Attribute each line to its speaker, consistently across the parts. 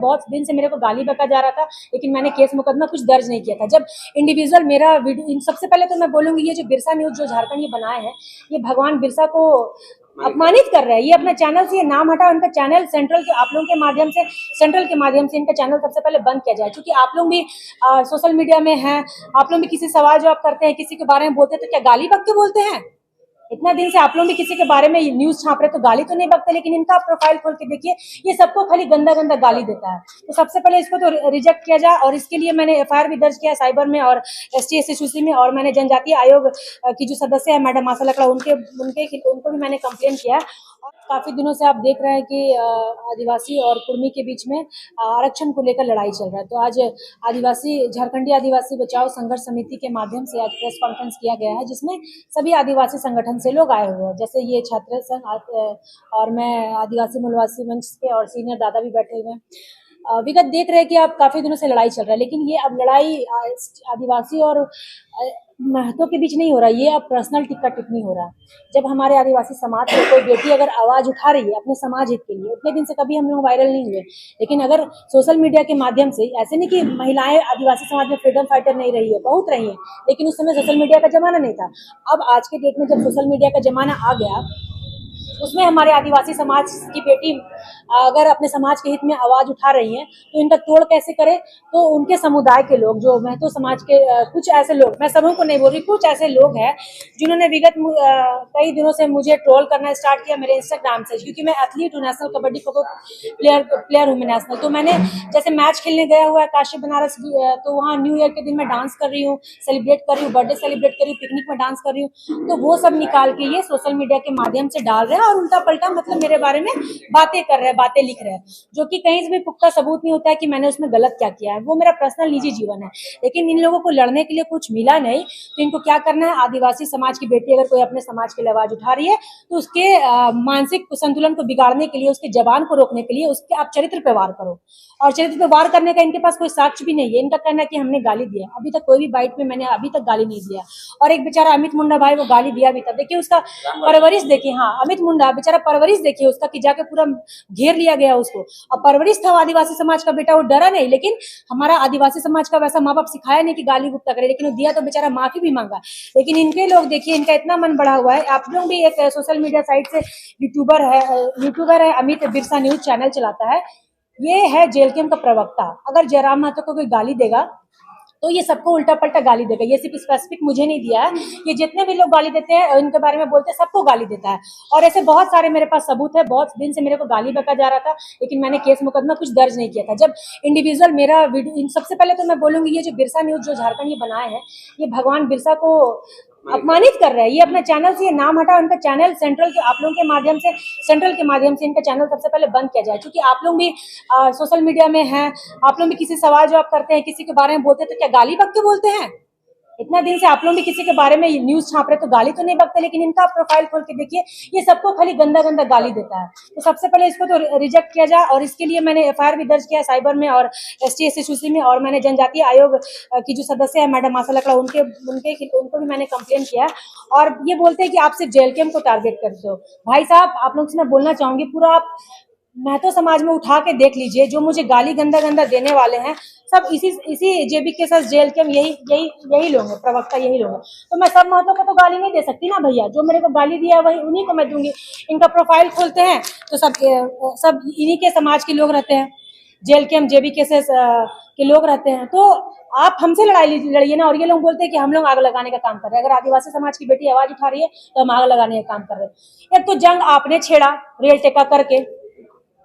Speaker 1: बहुत दिन से मेरे को गाली बका जा रहा था, लेकिन मैंने केस मुकदमा कुछ दर्ज नहीं किया था। जब इंडिविजुअल मेरा वीडियो, सबसे पहले तो मैं बोलूंगी ये जो बिरसा न्यूज जो झारखंड ये बनाए हैं, ये भगवान बिरसा को अपमानित कर रहे हैं। ये अपने चैनल से ये नाम हटा, उनका चैनल सेंट्रल के आप लोगों के माध्यम से, सेंट्रल के माध्यम से इनका चैनल सबसे पहले बंद किया जाए। क्योंकि आप लोग भी सोशल मीडिया में हैं, आप लोग भी किसी सवाल जवाब करते हैं, किसी के बारे में बोलते हैं तो क्या गाली बक के बोलते हैं? इतना दिन से आप लोग भी किसी के बारे में न्यूज छाप रहे तो गाली तो नहीं बकते, लेकिन इनका आप प्रोफाइल खोल के देखिए, ये सबको खाली गंदा गंदा गाली देता है। तो सबसे पहले इसको तो रिजेक्ट किया जाए, और इसके लिए मैंने एफआईआर भी दर्ज किया साइबर में और ST/SC में, और मैंने जनजातीय आयोग की जो सदस्य है मैडम आशा लकड़ा, उनको भी मैंने कंप्लेन किया है। और काफी दिनों से आप देख रहे हैं कि आदिवासी और कुर्मी के बीच में आरक्षण को लेकर लड़ाई चल रहा है। तो आज झारखंडी आदिवासी बचाओ संघर्ष समिति के माध्यम से आज प्रेस कॉन्फ्रेंस किया गया है, जिसमें सभी आदिवासी संगठन से लोग आए हुए हैं, जैसे ये छात्र संघ और मैं आदिवासी मूलवासी मंच के और सीनियर दादा भी बैठे हुए हैं। विगत देख रहे हैं कि अब काफी दिनों से लड़ाई चल रहा है, लेकिन ये अब लड़ाई आदिवासी और महतो के बीच नहीं हो रहा, ये अब पर्सनल टिक्का टिप्पणी हो रहा है। जब हमारे आदिवासी समाज से कोई बेटी अगर आवाज उठा रही है अपने समाज हित के लिए, उतने दिन से कभी हम लोग वायरल नहीं हुए, लेकिन अगर सोशल मीडिया के माध्यम से, ऐसे नहीं कि महिलाएं आदिवासी समाज में फ्रीडम फाइटर नहीं रही है, बहुत रही है, लेकिन उस समय सोशल मीडिया का जमाना नहीं था। अब आज के डेट में जब सोशल मीडिया का जमाना आ गया, उसमें हमारे आदिवासी समाज की बेटी अगर अपने समाज के हित में आवाज उठा रही हैं, तो इनका तोड़ कैसे करें? तो उनके समुदाय के लोग, जो महतो समाज के कुछ ऐसे लोग, मैं सबों को नहीं बोल रही, कुछ ऐसे लोग हैं जिन्होंने विगत कई दिनों से मुझे ट्रोल करना स्टार्ट किया मेरे इंस्टाग्राम से, क्योंकि मैं एथलीट हूँ, नेशनल कबड्डी खो प्लेयर हूँ मैं नेशनल। तो मैंने जैसे मैच खेलने गया हुआ है काशी बनारस, तो वहाँ न्यू ईयर के दिन मैं डांस कर रही हूँ, सेलिब्रेट कर रही हूँ, बर्थडे सेलिब्रेट कर रही हूँ, पिकनिक में डांस कर रही हूँ, तो वो सब निकाल के ये सोशल मीडिया के माध्यम से डाल रहे हैं और उल्टा पलटा मतलब मेरे बारे में बातें कर रहे हैं, बातें लिख रहे हैं, जो कि कहीं से भी पुख्ता सबूत नहीं होता है कि मैंने उसमें गलत क्या किया है। वो मेरा पर्सनल निजी जीवन है, लेकिन इन लोगों को लड़ने के लिए कुछ मिला नहीं, तो इनको क्या करना है, आदिवासी समाज की बेटी अगर कोई अपने समाज के लिए आवाज उठा रही है, तो उसके मानसिक संतुलन को बिगाड़ने के लिए, उसके जबान को रोकने के लिए उसके आप चरित्र पे वार करो। और चरित्र पे वार करने का इनके पास कोई साक्ष्य भी नहीं है। इनका कहना है कि हमने गाली दिया, अभी तक कोई भी बाइट में मैंने अभी तक गाली नहीं दिया। और एक बेचारा अमित मुंडा भाई, वो गाली दिया भी था, देखिए उसका परवरिश देखिए, हाँ अमित मुंडा बेचारा परवरिश देखिए उसका, कि जाके पूरा घेर लिया गया उसको। और परवरिश था आदिवासी समाज का बेटा, वो डरा नहीं, लेकिन हमारा आदिवासी समाज का वैसा माँ बाप सिखाया नहीं कि गाली गुप्ता करे, लेकिन वो दिया तो बेचारा माफी भी मांगा। लेकिन इनके लोग देखिए, इनका इतना मन बढ़ा हुआ है। आप लोग भी एक सोशल मीडिया साइट से यूट्यूबर है अमित बिरसा न्यूज चैनल चलाता है, ये है जेलकेम का प्रवक्ता। अगर जयराम महतो को कोई गाली देगा तो ये सबको उल्टा पलटा गाली देगा। ये सिर्फ स्पेसिफिक मुझे नहीं दिया है, ये जितने भी लोग गाली देते हैं, इनके बारे में बोलते हैं, सबको गाली देता है। और ऐसे बहुत सारे मेरे पास सबूत है। बहुत दिन से मेरे को गाली बका जा रहा था, लेकिन मैंने केस मुकदमा कुछ दर्ज नहीं किया था। जब इंडिविजुअल मेरा वीडियो, सबसे पहले तो मैं बोलूंगी ये जो बिरसा न्यूज जो झारखंड ये बनाए हैं, ये भगवान बिरसा को अपमानित कर रहे हैं। ये अपने चैनल से ये नाम हटा, उनका चैनल सेंट्रल के आप लोगों के माध्यम से, सेंट्रल के माध्यम से इनका चैनल सबसे पहले बंद किया जाए। क्योंकि आप लोग भी सोशल मीडिया में हैं, आप लोग भी किसी सवाल जवाब करते हैं, किसी के बारे में बोलते हैं तो क्या गाली बक के बोलते हैं? इतना दिन से आप लोग भी किसी के बारे में न्यूज छाप रहे तो गाली तो नहीं बकते, लेकिन इनका आप प्रोफाइल खोल के देखिए, ये सबको खाली गंदा गंदा गाली देता है। तो सबसे पहले इसको तो रिजेक्ट किया जाए, और इसके लिए मैंने एफआईआर भी दर्ज किया साइबर में और ST/SC में, और मैंने जनजातीय आयोग की जो सदस्य है मैडम आशा लकड़ा, उनको भी मैंने कंप्लेन किया है। और ये बोलते हैं कि आप सिर्फ जेलकेम को टारगेट करते हो। भाई साहब, आप लोग से मैं बोलना चाहूंगी, पूरा आप महतो समाज में उठा के देख लीजिए, जो मुझे गाली गंदा गंदा देने वाले हैं सब इसी जेबी के साथ जेल के यही लोग हैं, प्रवक्ता यही लोग हैं। तो मैं सब महतो को तो गाली नहीं दे सकती ना भैया, जो मेरे को गाली दिया है वही उन्हीं को मैं दूंगी। इनका प्रोफाइल खोलते हैं तो सब इन्हीं के समाज के लोग रहते हैं, जेल के जेबी केसेस के लोग रहते हैं। तो आप हमसे लड़ाई लड़िए ना। और ये लोग बोलते हैं कि हम लोग आग लगाने का काम कर रहे हैं। अगर आदिवासी समाज की बेटी आवाज उठा रही है तो हम आग लगाने का काम कर रहे हैं। एक तो जंग आपने छेड़ा रेल टेका करके,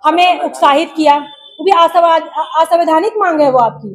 Speaker 1: हमें उत्साहित किया, वो भी असंवैधानिक मांग है, वो आपकी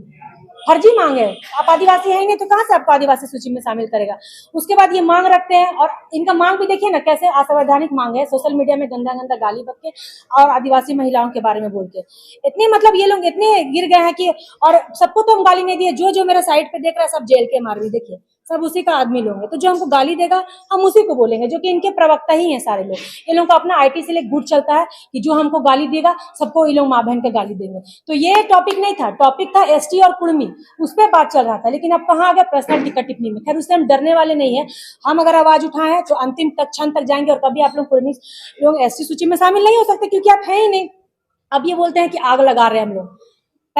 Speaker 1: फर्जी मांग है। आप आदिवासी हैं ही नहीं तो कहां से आपको आदिवासी सूची में शामिल करेगा? उसके बाद ये मांग रखते हैं, और इनका मांग भी देखिए ना कैसे असंवैधानिक मांग है, सोशल मीडिया में गंदा गंदा गाली बक के और आदिवासी महिलाओं के बारे में बोल के। इतने मतलब ये लोग इतने गिर गए हैं कि, और सबको तो हम गाली नहीं दिए, जो जो मेरा साइड पे देख रहा है सब जेल के मार रही, देखिए सब उसी का आदमी लोग हैं। तो जो हमको गाली देगा हम उसी को बोलेंगे, जो कि इनके प्रवक्ता ही हैं सारे लोग। ये लोगों का अपना IT से गुट चलता है कि जो हमको गाली देगा सबको ये लोग माँ बहन के गाली देंगे। तो ये टॉपिक नहीं था, टॉपिक था ST और कुर्मी, उस पर बात चल रहा था। लेकिन अब कहाँ आ गया पर्सनल टिकट टिप्पणी में। खैर, उससे हम डरने वाले नहीं है। हम अगर आवाज उठाए हैं तो अंतिम तक क्षण तक जाएंगे, और कभी आप लोग कुर्मी लोग ST सूची में शामिल नहीं हो सकते, क्योंकि आप है ही नहीं। अब ये बोलते हैं कि आग लगा रहे हैं हम लोग।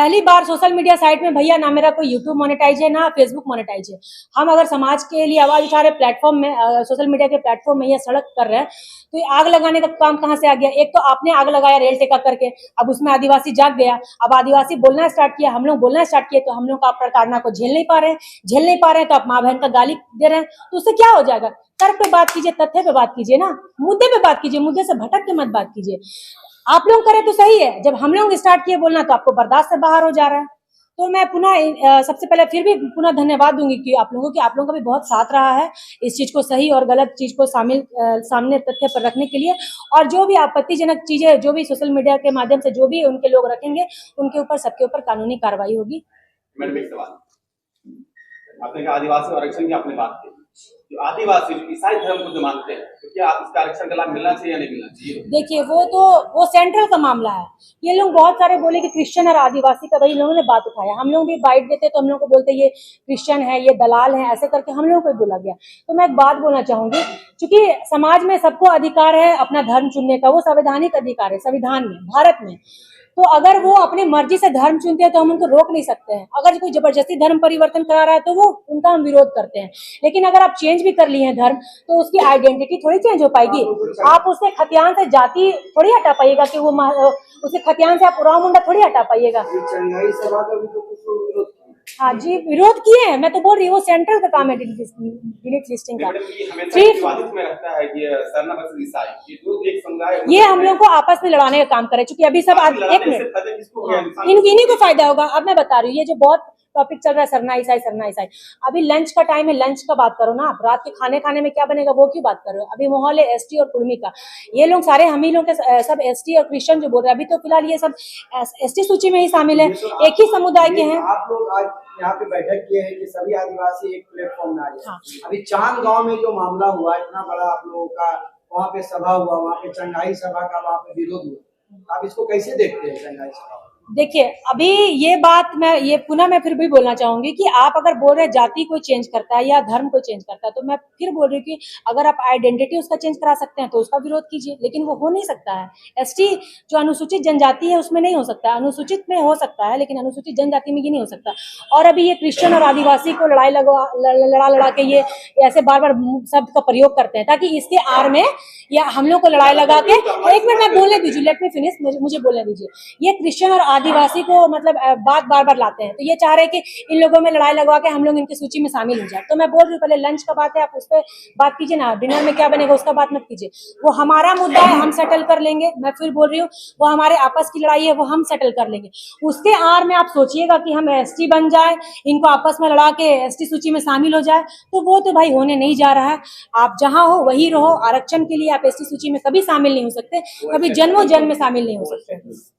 Speaker 1: पहली बार सोशल मीडिया साइट में भैया ना मेरा कोई यूट्यूब मोनेटाइज है ना फेसबुक मोनेटाइज है। हम अगर समाज के लिए आवाज उठा रहे प्लेटफॉर्म में, सोशल मीडिया के प्लेटफॉर्म में या सड़क कर रहे हैं, तो ये आग लगाने का काम कहाँ से आ गया? एक तो आपने आग लगाया रेल टेका करके, अब उसमें आदिवासी जाग गया, अब आदिवासी बोलना स्टार्ट किया, हम लोग बोलना स्टार्ट किए, तो हम लोग आप प्रताड़ना को झेल नहीं पा रहे हैं, तो आप माँ बहन का गाली दे रहे हैं, तो उससे क्या हो जाएगा? तर्क पे बात कीजिए, तथ्य पे बात कीजिए ना, मुद्दे पे बात कीजिए, मुद्दे से भटक के मत बात कीजिए। आप लोग करें तो सही है, जब हम लोग स्टार्ट किए बोलना तो आपको बर्दाश्त से बाहर हो जा रहा है। तो मैं पुनः सबसे पहले फिर भी पुनः धन्यवाद दूंगी कि आप लोगों का भी बहुत साथ रहा है इस चीज को सही और गलत चीज को सामने तथ्य पर रखने के लिए। और जो भी आपत्तिजनक चीजें जो भी सोशल मीडिया के माध्यम से जो भी उनके लोग रखेंगे, उनके ऊपर सबके ऊपर कानूनी कार्रवाई होगी।
Speaker 2: मैडम एक सवाल, आपने कहा आदिवासी आरक्षण की आपने बात की, जो आदिवासी ईसाई धर्म को जो मानते हैं, तो क्या इसका आरक्षण का लाभ मिलना चाहिए या नहीं मिलना चाहिए?
Speaker 1: देखिए वो सेंट्रल का मामला है। ये लोग बहुत सारे बोले कि क्रिश्चियन और आदिवासी का, वही लोगों ने बात उठाया, हम लोग भी बाइट देते तो हम लोग को बोलते ये क्रिश्चियन है, ये दलाल है, ऐसे करके हम लोगों को बोला गया। तो मैं एक बात बोलना चाहूंगी, क्योंकि समाज में सबको अधिकार है अपना धर्म चुनने का, वो संवैधानिक अधिकार है संविधान में, भारत में। तो अगर वो अपनी मर्जी से धर्म चुनते हैं तो हम उनको रोक नहीं सकते हैं। अगर कोई जबरदस्ती धर्म परिवर्तन करा रहा है तो वो उनका हम विरोध करते हैं। लेकिन अगर आप चेंज भी कर लिए हैं धर्म, तो उसकी आइडेंटिटी थोड़ी चेंज हो पाएगी। आप उसके खतियान से जाति थोड़ी हटा पाइएगा कि वो उसके खतियान से आप उराव मुंडा थोड़ी हटा पाइएगा। हाँ जी, विरोध किए हैं, मैं तो बोल रही हूँ वो सेंट्रल का काम है डिलीट लिस्टिंग का। ये हम लोग को आपस में लड़ाने का काम करे, क्योंकि अभी सब एक मिनट इन्हीं को फायदा होगा। अब मैं बता रही हूँ, ये जो बहुत टॉपिक चल रहा है सरना ईसाई, अभी लंच का टाइम है, लंच का बात करो ना आप। रात के खाने में क्या बनेगा वो क्यों बात करो? अभी माहौल है एसटी और कुर्मी का, ये लोग सारे हम ही लोग के सब एसटी और क्रिश्चियन जो बोल रहे हैं, अभी तो फिलहाल ये सब एसटी सूची में ही शामिल है, एक ही समुदाय के हैं।
Speaker 3: आप लोग आज यहाँ पे बैठक किए हैं कि सभी आदिवासी एक प्लेटफॉर्म में आ जाए। अभी चांद गांव में जो मामला हुआ, इतना बड़ा आप लोगों का वहाँ पे सभा हुआ, वहाँ पे चंगाई सभा का वहाँ पे विरोध हुआ, आप इसको कैसे देखते हैं चंगाई सभा?
Speaker 1: देखिए, अभी ये बात मैं फिर भी बोलना चाहूंगी कि आप अगर बोल रहे हैं जाति को चेंज करता है या धर्म को चेंज करता है, तो मैं फिर बोल रही हूँ कि अगर आप आइडेंटिटी उसका चेंज करा सकते हैं तो उसका विरोध कीजिए, लेकिन वो हो नहीं सकता है। एसटी जो अनुसूचित जनजाति है उसमें नहीं हो सकता, अनुसूचित में हो सकता है लेकिन अनुसूचित जनजाति में ये नहीं हो सकता। और अभी ये क्रिश्चियन और आदिवासी को लड़ा के ये ऐसे बार बार शब्द का प्रयोग करते हैं ताकि इसके आड़ में या हम लोग को लड़ाई लगा के, एक मिनट मैं बोलने दीजिए, लेट मी फिनिश, मुझे बोलने दीजिए। ये क्रिश्चियन और आदिवासी को मतलब बात बार बार लाते हैं, तो ये चाह रहे हैं कि इन लोगों में लड़ाई लगवा के हम लोग इनकी सूची में शामिल हो जाए। तो मैं बोल रही हूँ पहले लंच का बात है, आप उस पर बात कीजिए ना, डिनर में क्या बनेगा उसका बात मत कीजिए। वो हमारा मुद्दा है, हम सेटल कर लेंगे। मैं फिर बोल रही हूँ वो हमारे आपस की लड़ाई है, वो हम सेटल कर लेंगे। उसके आड़ में आप सोचिएगा कि हम एसटी बन जाए, इनको आपस में लड़ा के एसटी सूची में शामिल हो जाए, तो वो तो भाई होने नहीं जा रहा है। आप जहां हो वही रहो। आरक्षण के लिए आप एसटी सूची में कभी शामिल नहीं हो सकते, कभी जन्मों जन्म में शामिल नहीं हो सकते।